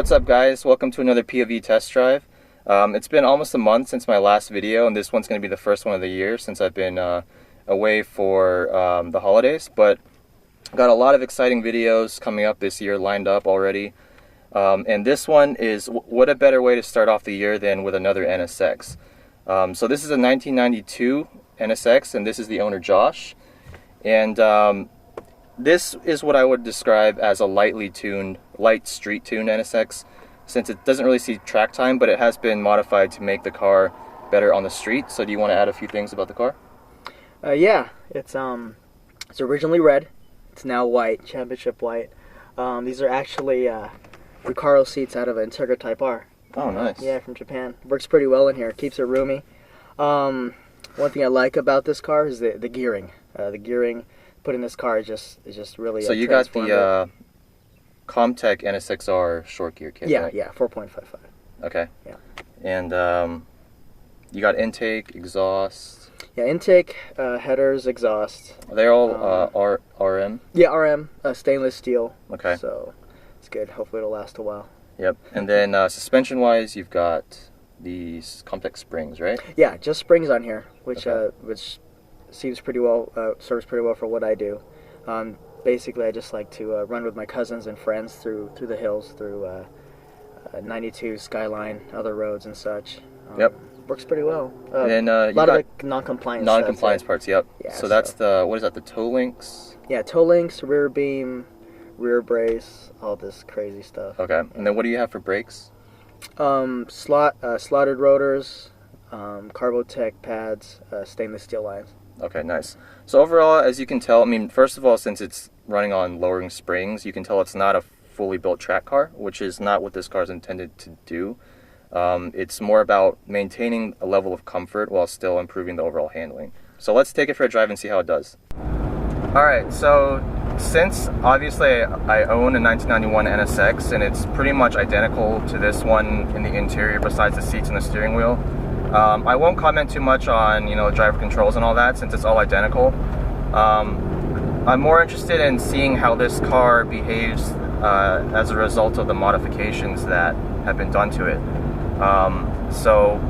What's up guys, welcome to another POV test drive. It's been almost a month since my last video, and this one's going to be the first one of the year since I've been away for the holidays, but got a lot of exciting videos coming up this year lined up already. And this one is, what a better way to start off the year than with another NSX. So this is a 1992 NSX, and this is the owner Josh. And this is what I would describe as a light street tuned NSX, since it doesn't really see track time, but it has been modified to make the car better on the street. So do you want to add a few things about the car? Yeah, it's originally red. It's now white, championship white. These are actually Recaro seats out of an Integra Type R. Oh, nice. Yeah, from Japan. Works pretty well in here. Keeps it roomy. One thing I like about this car is the gearing. The gearing put in this car is just really. So you got the Comptech NSX-R short gear kit. Yeah, right? yeah, 4.55. Okay. Yeah. And you got intake, exhaust. Yeah, intake, headers, exhaust. Are they all RM? Yeah, RM, stainless steel. Okay. So it's good. Hopefully it'll last a while. Yep. And then suspension-wise, you've got these Comptech springs, right? Yeah, just springs on here, which Okay. which seems pretty well, serves pretty well for what I do. Basically, I just like to run with my cousins and friends through the hills, through 92 Skyline, other roads and such. Yep. Works pretty well. And then a lot of the non-compliance. parts, yep. Yeah, so that's the, what is that, the toe links? Yeah, toe links, rear beam, rear brace, all this crazy stuff. Okay. And then what do you have for brakes? Slotted rotors, Carbotech pads, stainless steel lines. Okay, nice. So overall, as you can tell, I mean, first of all, since it's running on lowering springs, you can tell it's not a fully built track car, which is not what this car is intended to do. It's more about maintaining a level of comfort while still improving the overall handling. So let's take it for a drive and see how it does. Alright, so since obviously I own a 1991 NSX, and it's pretty much identical to this one in the interior besides the seats and the steering wheel, I won't comment too much on, driver controls and all that, since it's all identical. I'm more interested in seeing how this car behaves as a result of the modifications that have been done to it. So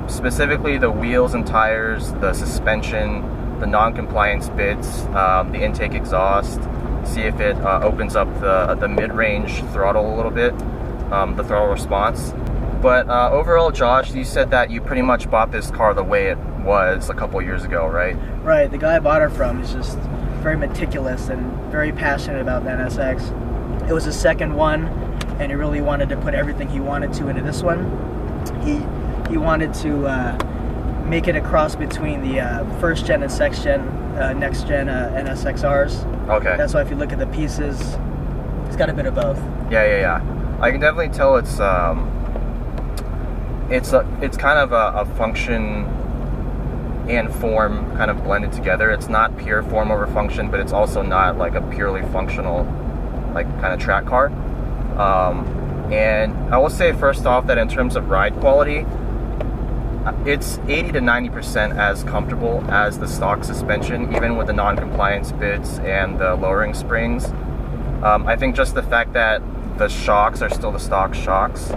specifically the wheels and tires, the suspension, the non-compliance bits, the intake exhaust, see if it opens up the mid-range throttle a little bit, the throttle response. But overall, Josh, you said that you pretty much bought this car the way it was a couple years ago, right? Right. The guy I bought it from is just very meticulous and very passionate about the NSX. It was his second one, and he really wanted to put everything he wanted to into this one. He wanted to make it a cross between the first gen and next gen NSX-Rs. Okay. That's why if you look at the pieces, it's got a bit of both. Yeah. I can definitely tell it's kind of a function and form kind of blended together. It's not pure form over function, but it's also not like a purely functional like kind of track car. And I will say first off that in terms of ride quality, it's 80 to 90% as comfortable as the stock suspension, even with the non-compliance bits and the lowering springs. I think just the fact that the shocks are still the stock shocks.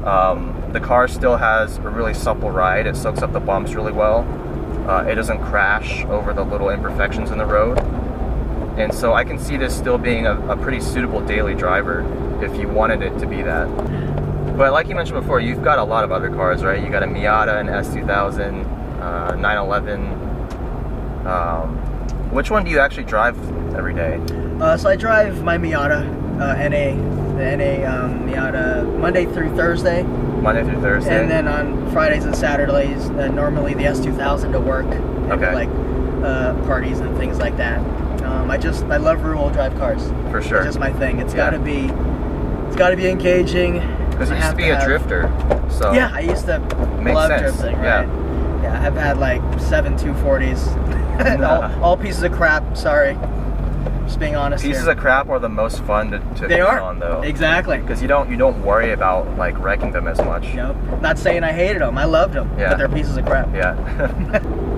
The car still has a really supple ride. It soaks up the bumps really well. It doesn't crash over the little imperfections in the road. And so I can see this still being a pretty suitable daily driver if you wanted it to be that. But like you mentioned before, you've got a lot of other cars, right? You got a Miata, an S2000, 911. Which one do you actually drive every day? So I drive my Miata, the NA Miata, Monday through Thursday. Monday through Thursday. And then on Fridays and Saturdays, normally the S2000 to work. Okay. Like parties and things like that. I love rear-wheel drive cars. For sure. It's just my thing. It's got to be engaging. Because you used to be a drifter, so yeah, I used to love drifting. Right? Yeah, I have had like 7 240s. all pieces of crap. Sorry, just being honest. Pieces of crap are the most fun to be on, though. Exactly. Because you don't worry about like wrecking them as much. Nope. Not saying I hated them. I loved them. Yeah. But they're pieces of crap. Yeah.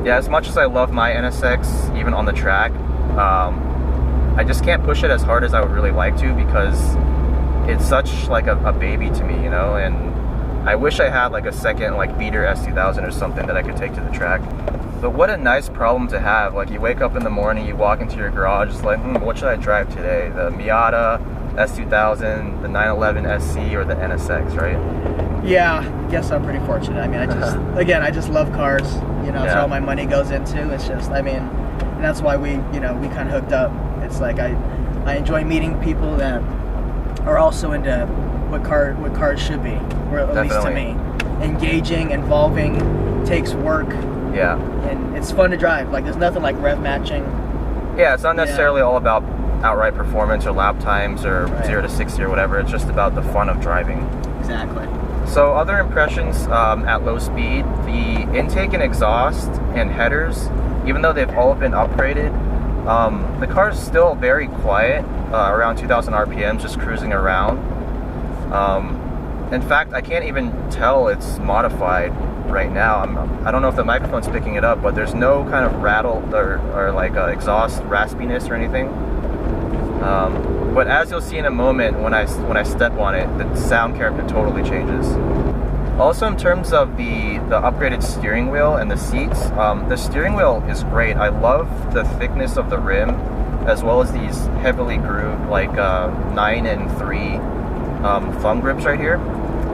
Yeah. As much as I love my NSX, even on the track, I just can't push it as hard as I would really like to, because it's such like a baby to me, you know, and I wish I had like a second like beater S2000 or something that I could take to the track. But what a nice problem to have. Like you wake up in the morning, you walk into your garage, it's like, what should I drive today? The Miata S2000, the 911 SC, or the NSX, right? Yeah, I guess I'm pretty fortunate. I mean, I just love cars. You know, that's Yeah. all my money goes into. It's just, I mean, and that's why we kind of hooked up. It's like I enjoy meeting people that are also into what cars should be, or at least to me. Engaging, involving, takes work. Yeah. And it's fun to drive. Like, there's nothing like rev matching. Yeah, it's not necessarily all about outright performance or lap times or 0 to 60 or whatever. It's just about the fun of driving. Exactly. So other impressions at low speed, the intake and exhaust and headers, even though they've all been upgraded, the car is still very quiet, around 2,000 RPMs, just cruising around. In fact, I can't even tell it's modified right now. I don't know if the microphone's picking it up, but there's no kind of rattle or like exhaust raspiness or anything. But as you'll see in a moment, when I step on it, the sound character totally changes. Also, in terms of the upgraded steering wheel and the seats, the steering wheel is great. I love the thickness of the rim, as well as these heavily grooved like 9 and 3 thumb grips right here.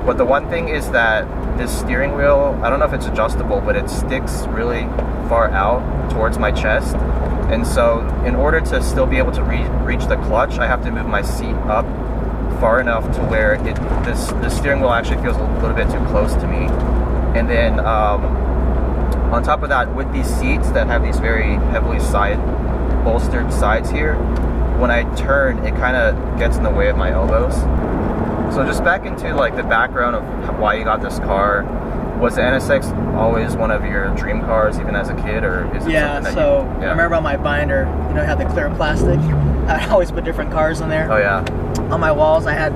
But the one thing is that this steering wheel, I don't know if it's adjustable, but it sticks really far out towards my chest. And so in order to still be able to reach the clutch, I have to move my seat up far enough to where the steering wheel actually feels a little bit too close to me. And then on top of that, with these seats that have these very heavily bolstered sides here, when I turn, it kind of gets in the way of my elbows. So just back into like the background of why you got this car. Was the NSX always one of your dream cars, even as a kid, or is it something that I remember on my binder, you know, I had the clear plastic. I always put different cars on there. Oh yeah. On my walls, I had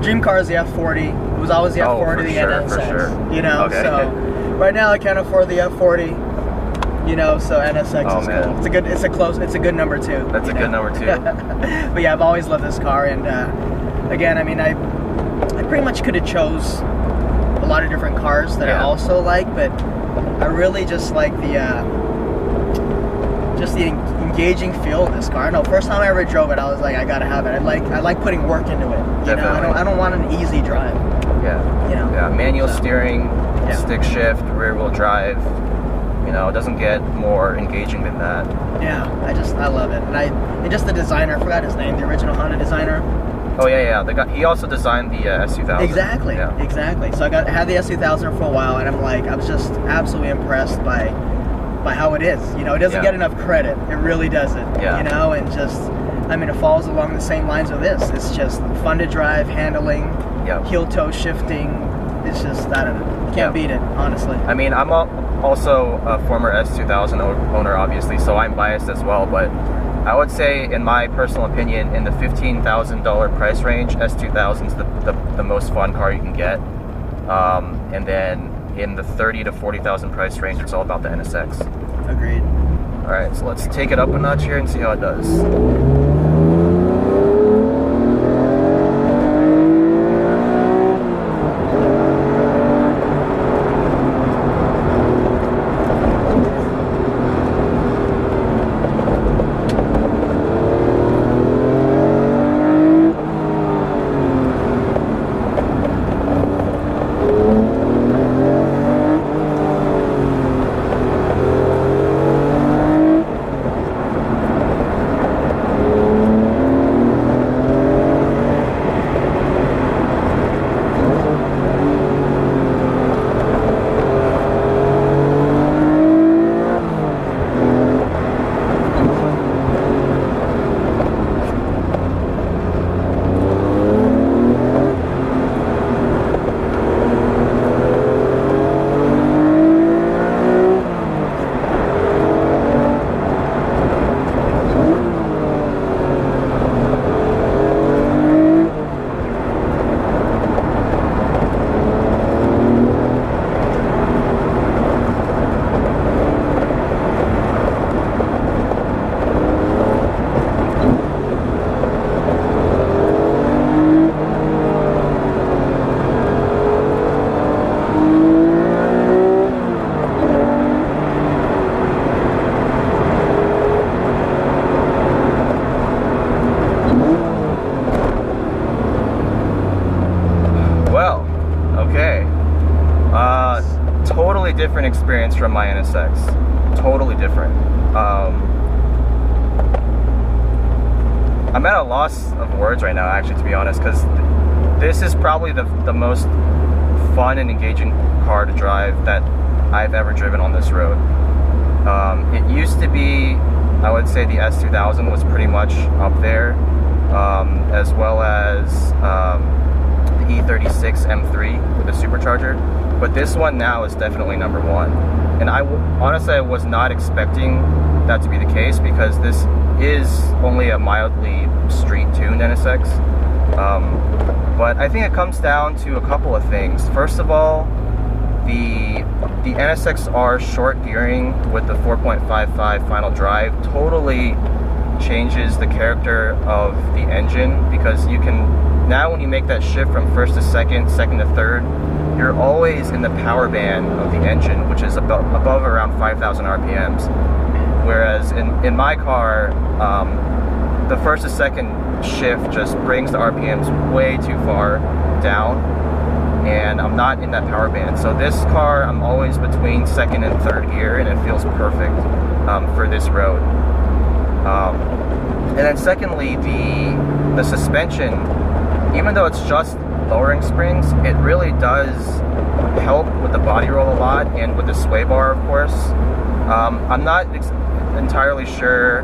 dream cars, the F40. It was always the F40, the NSX. For sure. You know, okay. So right now I can't afford the F40. You know, so NSX is cool. It's a good number two. That's a good number two. But yeah, I've always loved this car, and again, I mean, I pretty much could have chose a lot of different cars that I also like, but I really just like the engaging feel of this car. I know first time I ever drove it, I was like, I gotta have it. I like putting work into it. You know, I don't want an easy drive. Yeah. You know. Yeah. Manual steering, stick shift, rear wheel drive. You know, it doesn't get more engaging than that. Yeah, I love it, and just the designer, I forgot his name, the original Honda designer. Oh yeah. He also designed the S2000. Exactly. So I had the S2000 for a while, and I was just absolutely impressed by how it is. You know, it doesn't get enough credit. It really doesn't. Yeah. You know, and just, I mean, it falls along the same lines of this. It's just fun to drive, handling, heel toe shifting. It's just, I don't know, can't beat it, honestly. I mean, I'm also a former S2000 owner, obviously, so I'm biased as well, but I would say, in my personal opinion, in the $15,000 price range, S2000 is the most fun car you can get. And then in the $30,000 to $40,000 price range, it's all about the NSX. Agreed. All right, so let's take it up a notch here and see how it does. from my NSX. Totally different. I'm at a loss of words right now, actually, to be honest, because this is probably the most fun and engaging car to drive that I've ever driven on this road. It used to be, I would say the S2000 was pretty much up there, as well as the E36 M3 with a supercharger, but this one now is definitely number one. And honestly, I was not expecting that to be the case, because this is only a mildly street-tuned NSX. But I think it comes down to a couple of things. First of all, the NSX-R short gearing with the 4.55 final drive totally changes the character of the engine, because you can, now when you make that shift from first to second, second to third, you're always in the power band of the engine, which is above around 5,000 RPMs. Whereas in my car, the first to second shift just brings the RPMs way too far down, and I'm not in that power band. So this car, I'm always between second and third gear, and it feels perfect for this road. And then secondly, the suspension, even though it's just lowering springs, it really does help with the body roll a lot, and with the sway bar, of course. I'm not entirely sure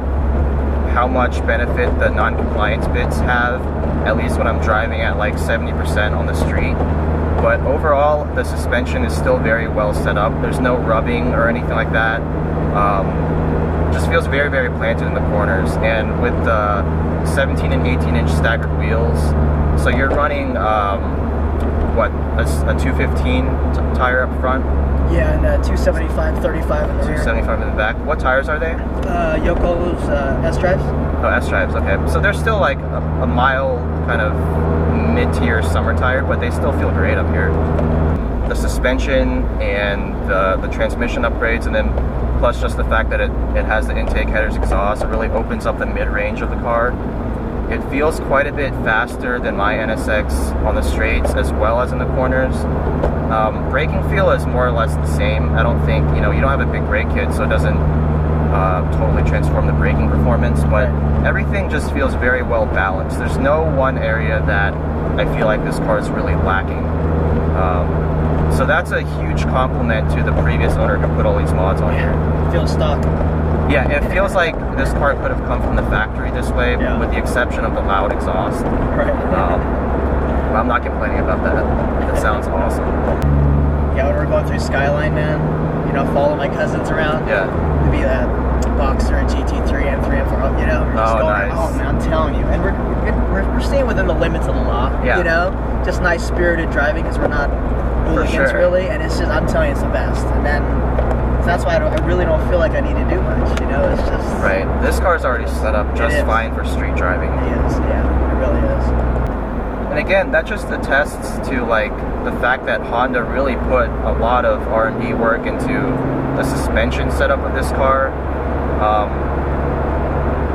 how much benefit the non-compliance bits have, at least when I'm driving at like 70% on the street. But overall, the suspension is still very well set up. There's no rubbing or anything like that. Just feels very, very planted in the corners. And with the 17 and 18-inch staggered wheels, so you're running what, a 215 tire up front? Yeah, and 275, 35 in the rear. 275 in the back. What tires are they? Yoko's S-Drives. Oh, S-Drives, okay. So they're still like a mild kind of mid-tier summer tire, but they still feel great up here. The suspension and the transmission upgrades, and then plus just the fact that it has the intake headers exhaust, it really opens up the mid-range of the car. It feels quite a bit faster than my NSX on the straights as well as in the corners. Braking feel is more or less the same. I don't think, you don't have a big brake kit, so it doesn't totally transform the braking performance, but everything just feels very well balanced. There's no one area that I feel like this car is really lacking. So that's a huge compliment to the previous owner who put all these mods on here. It feels stock. Yeah, it feels like this car could have come from the factory this way, with the exception of the loud exhaust. Right. I'm not complaining about that. That sounds awesome. Yeah, when we're going through Skyline, man, follow my cousins around. Yeah. It'd be that Boxster and GT3 and 3 and 4, we're just going, nice. Oh man, I'm telling you. And we're staying within the limits of the law, just nice spirited driving, because we're not hooligans really, and it's just, I'm telling you, it's the best. And then, that's why I really don't feel like I need to do much, it's just... Right, this car's already set up just fine for street driving. It is, yeah, it really is. And again, that just attests to like the fact that Honda really put a lot of R&D work into the suspension setup of this car.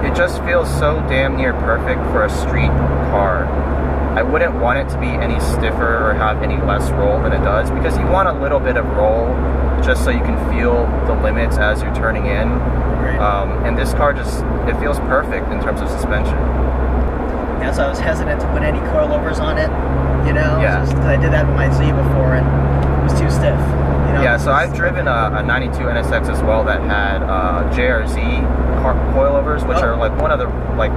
It just feels so damn near perfect for a street car. I wouldn't want it to be any stiffer or have any less roll than it does, because you want a little bit of roll just so you can feel the limits as you're turning in. And this car it feels perfect in terms of suspension. Yeah, so I was hesitant to put any coilovers on it, Yeah. Just 'cause I did that with my Z before and it was too stiff. Yeah, so I've driven a 92 NSX as well that had JRZ coilovers, which are like one of the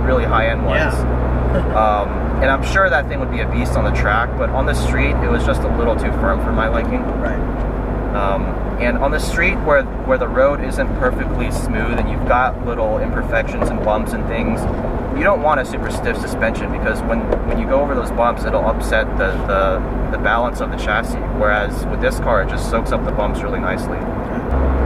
really high-end ones. Yeah. And I'm sure that thing would be a beast on the track, but on the street it was just a little too firm for my liking. Right. And on the street where the road isn't perfectly smooth and you've got little imperfections and bumps and things, you don't want a super stiff suspension, because when you go over those bumps, it'll upset the balance of the chassis, whereas with this car it just soaks up the bumps really nicely.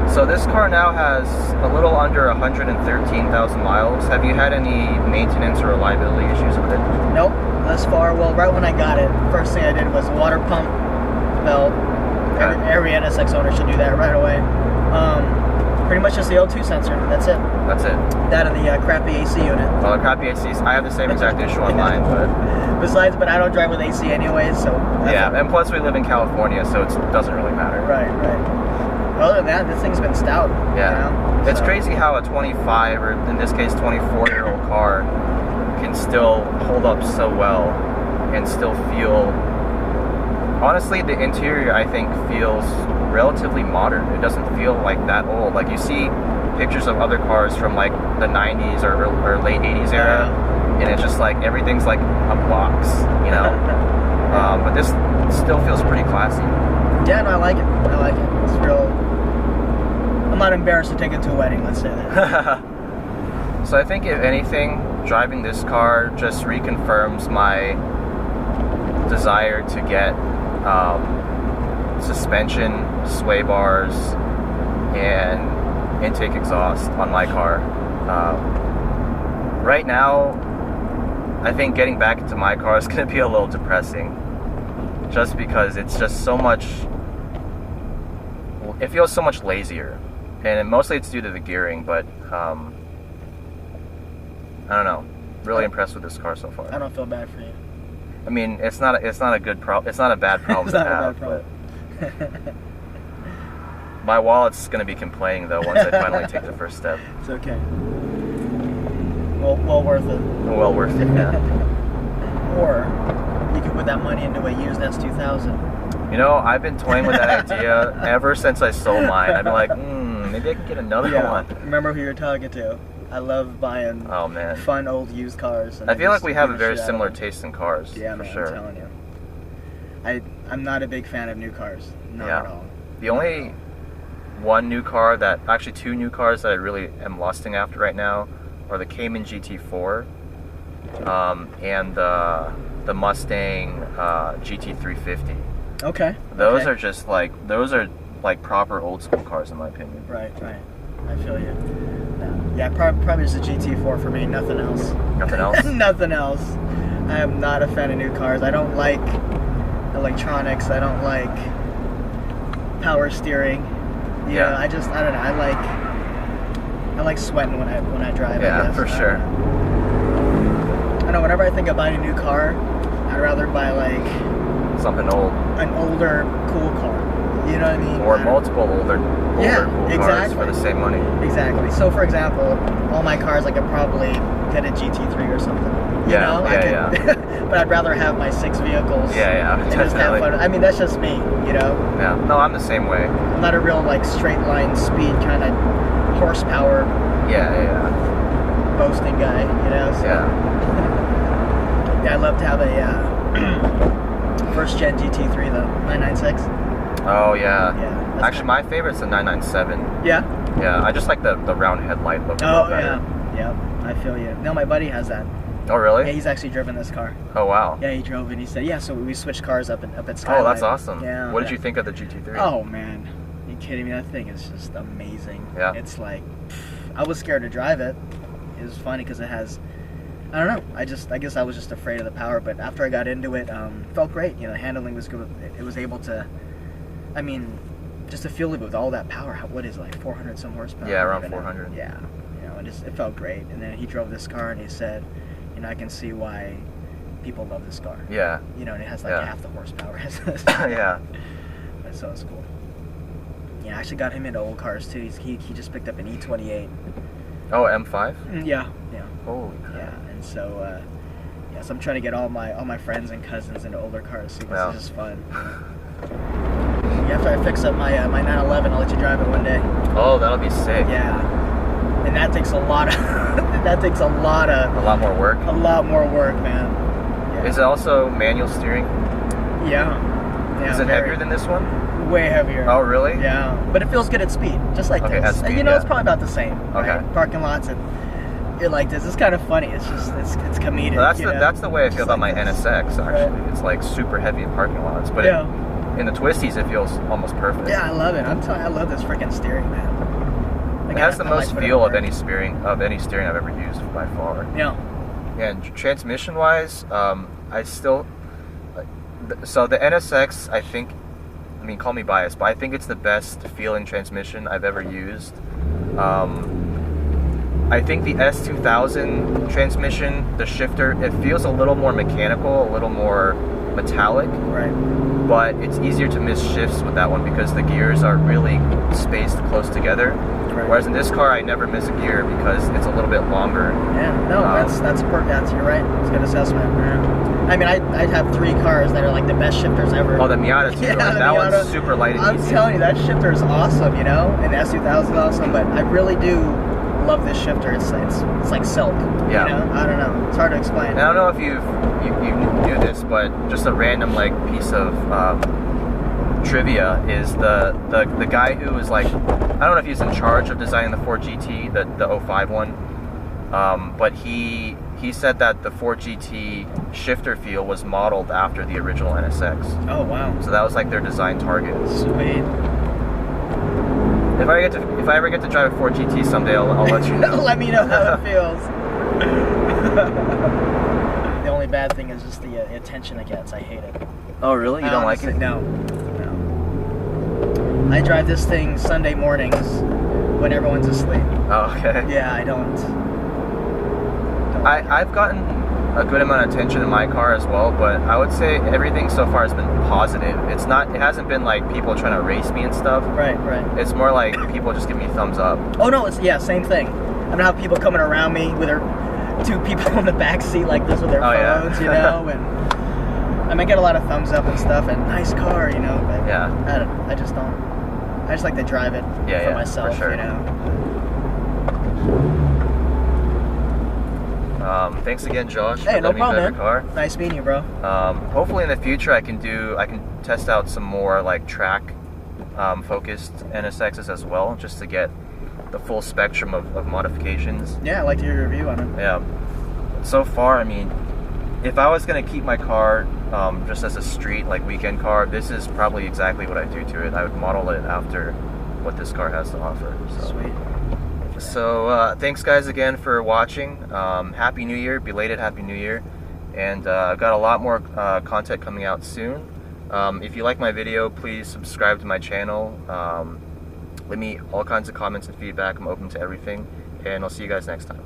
So this car now has a little under 113,000 miles. Have you had any maintenance or reliability issues with it? Nope, thus far. Well, right when I got it, first thing I did was water pump belt. Every NSX owner should do that right away. Pretty much just the O2 sensor. That's it. That's it. That and the crappy AC unit. Well, the crappy AC, I have the same exact issue on mine, but... But I don't drive with AC anyways, so... Yeah, and plus we live in California, so it doesn't really matter. Right. Well, other than that, this thing's been stout. Yeah. You know? It's crazy how a 25, or in this case 24-year-old car can still hold up so well and still feel... Honestly, the interior, I think, feels relatively modern. It doesn't feel like that old. Like, you see pictures of other cars from, like, the 90s or late 80s era, and it's just like, everything's like a box, you know? But this still feels pretty classy. Yeah, no, I like it. I like it. It's real... I'm not embarrassed to take it to a wedding, let's say that. So I think, if anything, driving this car just reconfirms my desire to get suspension, sway bars, and intake exhaust on my car. Right now, I think getting back into my car is going to be a little depressing, just because it's just so much... It feels so much lazier, and mostly it's due to the gearing, but I don't know. Really impressed with this car so far. I don't feel bad for you. I mean, it's not a good problem. It's not a bad problem It's to not a have. bad But my wallet's gonna be complaining though once I finally take the first step. It's okay. Well worth it. Well worth it. Yeah. Or you could put that money into a used S2000. You know, I've been toying with that idea ever since I sold mine. I've been like, maybe I can get another one. Remember who you're talking to. I love buying fun old used cars. And I feel like we have a very similar taste in cars. Yeah, for man, sure. I'm telling you. I'm not a big fan of new cars. Not at all. The only two new cars that I really am lusting after right now are the Cayman GT4 and the Mustang GT350. Okay. Those are just like proper old school cars in my opinion. Right. I feel you. Yeah, probably just a GT4 for me. Nothing else. Nothing else. Nothing else. I am not a fan of new cars. I don't like electronics. I don't like power steering. Yeah. I don't know. I like sweating when I drive. Yeah, for sure. I know. Whenever I think of buying a new car, I'd rather buy like something old, an older cool car. You know what I mean? Or multiple older cool cars for the same money. Exactly. So, for example, all my cars, I could probably get a GT3 or something. You know? Yeah. But I'd rather have my 6 vehicles. Yeah, and just have fun. I mean, that's just me, you know? Yeah. No, I'm the same way. I'm not a real, like, straight line speed kind of horsepower. Yeah. Boasting guy, you know? So, yeah, I'd love to have a first gen GT3, though. 996. Oh, yeah. Yeah. Actually, my favorite's the 997. Yeah? Yeah, I just like the round headlight look. Oh, yeah. Yeah, I feel you. No, my buddy has that. Oh, really? Yeah, he's actually driven this car. Oh, wow. Yeah, he drove it. He said, yeah, so we switched cars up at Skyline. Oh, that's awesome. Yeah. What did you think of the GT3? Oh, man. Are you kidding me? That thing is just amazing. Yeah. It's like, I was scared to drive it. It was funny because it has, I don't know. I guess I was just afraid of the power, but after I got into it, felt great. You know, the handling was good. It was able to, I mean, just to feel it with all that power. What is it, like 400 some horsepower? Yeah, around 400. Yeah. You know, it felt great. And then he drove this car and he said, you know, I can see why people love this car. Yeah. You know, and it has like half the horsepower. Yeah. So it's cool. Yeah, I actually got him into old cars too. He just picked up an E28. Oh, M5? Yeah. Holy crap. Yeah, and so so I'm trying to get all my friends and cousins into older cars too, because it's just fun. Yeah, after I fix up my 911, I'll let you drive it one day. Oh, that'll be sick. Yeah. And that takes a lot of a lot more work. A lot more work, man. Yeah. Is it also manual steering? Yeah. Is it heavier than this one? Way heavier. Oh, really? Yeah. But it feels good at speed, just like this. At speed, you know, it's probably about the same. Okay. Right? Parking lots and you're like this. It's kind of funny. It's just it's comedic. Well, that's the way I feel about my NSX. Actually, Right. It's like super heavy in parking lots, but in the twisties it feels almost perfect. Yeah, I love it. I'm telling you, I love this freaking steering, man. It has the most feel of any steering I've ever used by far. Yeah. And transmission wise, I still so the NSX, I think, I mean, call me biased, but I think it's the best feeling transmission I've ever used. I think the S2000 transmission, the shifter, it feels a little more mechanical, a little more metallic. Right. But it's easier to miss shifts with that one because the gears are really spaced close together. Right. Whereas in this car, I never miss a gear because it's a little bit longer. Yeah, no, that's perfect. You're right. It's a good assessment. Yeah. I mean, I have 3 cars that are like the best shifters ever. Oh, the Miata too. Yeah, Right? That Miata, one's super light and I'm easy. telling you, that shifter is awesome, you know? And the S2000 is awesome, but I really do love this shifter. It's like silk. Yeah. You know? I don't know. It's hard to explain. And I don't know if you knew this, but just a random like piece of trivia is the guy who was like, I don't know if he's in charge of designing the Ford GT, the 05 one, but he said that the Ford GT shifter feel was modeled after the original NSX. Oh wow! So that was like their design target. Sweet. If I ever get to drive a Ford GT someday, I'll let you know. Let me know how it feels. The only bad thing is just the attention it gets. I hate it. Oh really? You don't like it? No. I drive this thing Sunday mornings when everyone's asleep. Oh, okay. Yeah, I don't. I've gotten a good amount of attention in my car as well, but I would say everything so far has been positive. It hasn't been like people trying to race me and stuff. Right. It's more like people just give me thumbs up. Oh no, same thing. I'm gonna have people coming around me with their 2 people in the back seat like this with their phones, you know, and I might get a lot of thumbs up and stuff, and nice car, you know, but yeah. I don't know. I just like to drive it for myself, for sure. You know. Thanks again, Josh. Hey, for no letting me problem, drive man. your car. Nice meeting you, bro. Hopefully in the future I can test out some more like track focused NSXs as well, just to get the full spectrum of modifications. Yeah, I'd like to hear your review on it. Yeah. So far, I mean, if I was gonna keep my car just as a street like weekend car, this is probably exactly what I do to it. I would model it after what this car has to offer. So. Sweet. So thanks guys again for watching. Happy New Year, belated Happy New Year. And I've got a lot more content coming out soon. If you like my video, please subscribe to my channel. Leave me all kinds of comments and feedback. I'm open to everything. And I'll see you guys next time.